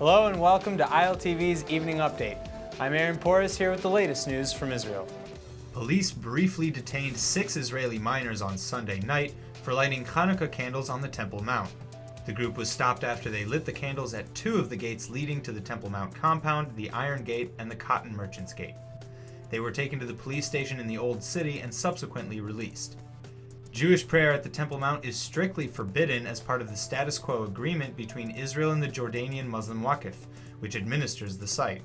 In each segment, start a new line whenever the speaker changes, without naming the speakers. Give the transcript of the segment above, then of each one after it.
Hello and welcome to ILTV's Evening Update. I'm Aaron Porras here with the latest news from Israel.
Police briefly detained 6 Israeli miners on Sunday night for lighting Hanukkah candles on the Temple Mount. The group was stopped after they lit the candles at 2 of the gates leading to the Temple Mount compound, the Iron Gate and the Cotton Merchants Gate. They were taken to the police station in the Old City and subsequently released. Jewish prayer at the Temple Mount is strictly forbidden as part of the status quo agreement between Israel and the Jordanian Muslim Waqf, which administers the site.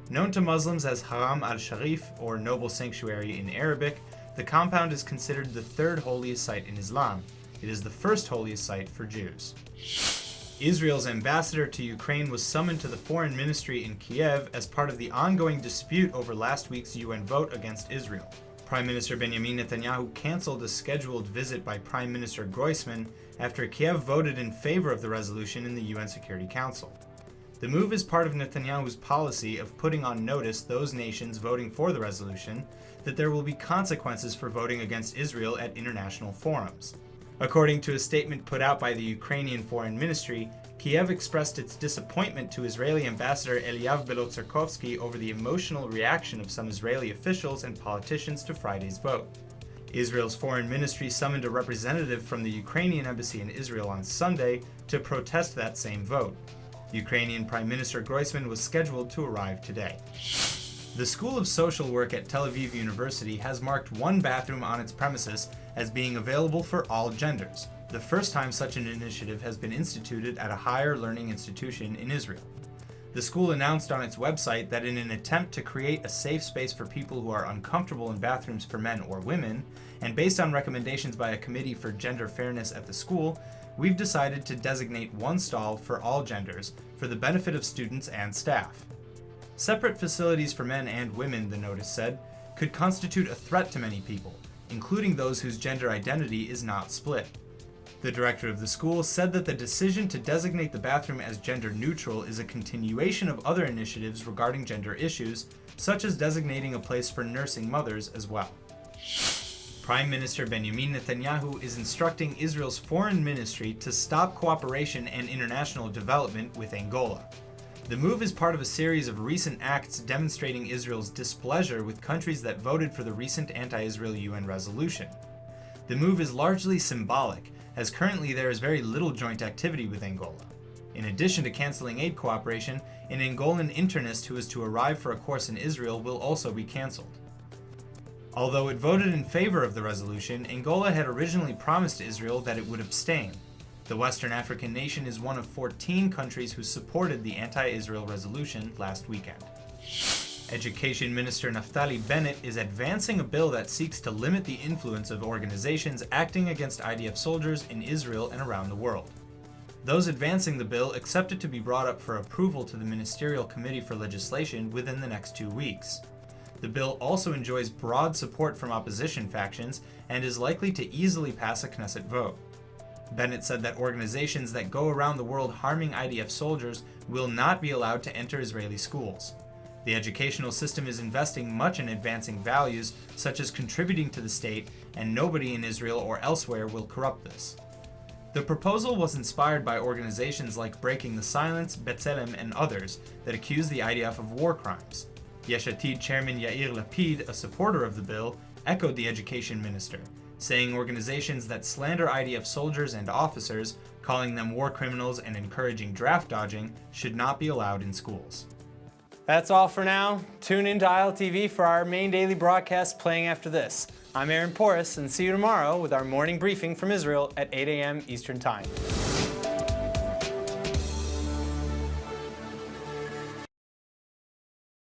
Known to Muslims as Haram al-Sharif, or Noble Sanctuary in Arabic, the compound is considered the 3rd holiest site in Islam. It is the 1st holiest site for Jews. Israel's ambassador to Ukraine was summoned to the foreign ministry in Kiev as part of the ongoing dispute over last week's UN vote against Israel. Prime Minister Benjamin Netanyahu canceled a scheduled visit by Prime Minister Groisman after Kiev voted in favor of the resolution in the UN Security Council. The move is part of Netanyahu's policy of putting on notice those nations voting for the resolution that there will be consequences for voting against Israel at international forums. According to a statement put out by the Ukrainian Foreign Ministry, Kiev expressed its disappointment to Israeli Ambassador Eliav Belotserkovsky over the emotional reaction of some Israeli officials and politicians to Friday's vote. Israel's Foreign Ministry summoned a representative from the Ukrainian embassy in Israel on Sunday to protest that same vote. Ukrainian Prime Minister Groisman was scheduled to arrive today. The School of Social Work at Tel Aviv University has marked one bathroom on its premises as being available for all genders, the first time such an initiative has been instituted at a higher learning institution in Israel. The school announced on its website that in an attempt to create a safe space for people who are uncomfortable in bathrooms for men or women, and based on recommendations by a committee for gender fairness at the school, we've decided to designate one stall for all genders for the benefit of students and staff. Separate facilities for men and women, the notice said, could constitute a threat to many people, including those whose gender identity is not split. The director of the school said that the decision to designate the bathroom as gender neutral is a continuation of other initiatives regarding gender issues, such as designating a place for nursing mothers as well. Prime Minister Benjamin Netanyahu is instructing Israel's foreign ministry to stop cooperation and international development with Angola. The move is part of a series of recent acts demonstrating Israel's displeasure with countries that voted for the recent anti-Israel UN resolution. The move is largely symbolic, as currently there is very little joint activity with Angola. In addition to canceling aid cooperation, an Angolan internist who is to arrive for a course in Israel will also be cancelled. Although it voted in favor of the resolution, Angola had originally promised Israel that it would abstain. The Western African nation is one of 14 countries who supported the anti-Israel resolution last weekend. Education Minister Naftali Bennett is advancing a bill that seeks to limit the influence of organizations acting against IDF soldiers in Israel and around the world. Those advancing the bill expect it to be brought up for approval to the Ministerial Committee for Legislation within the next 2 weeks. The bill also enjoys broad support from opposition factions and is likely to easily pass a Knesset vote. Bennett said that organizations that go around the world harming IDF soldiers will not be allowed to enter Israeli schools. The educational system is investing much in advancing values, such as contributing to the state, and nobody in Israel or elsewhere will corrupt this. The proposal was inspired by organizations like Breaking the Silence, B'Tselem, and others that accuse the IDF of war crimes. Yesh Atid Chairman Yair Lapid, a supporter of the bill, echoed the education minister, saying organizations that slander IDF soldiers and officers, calling them war criminals and encouraging draft dodging, should not be allowed in schools.
That's all for now. Tune in to ILTV for our main daily broadcast playing after this. I'm Aaron Porras, and see you tomorrow with our morning briefing from Israel at 8 a.m. Eastern Time.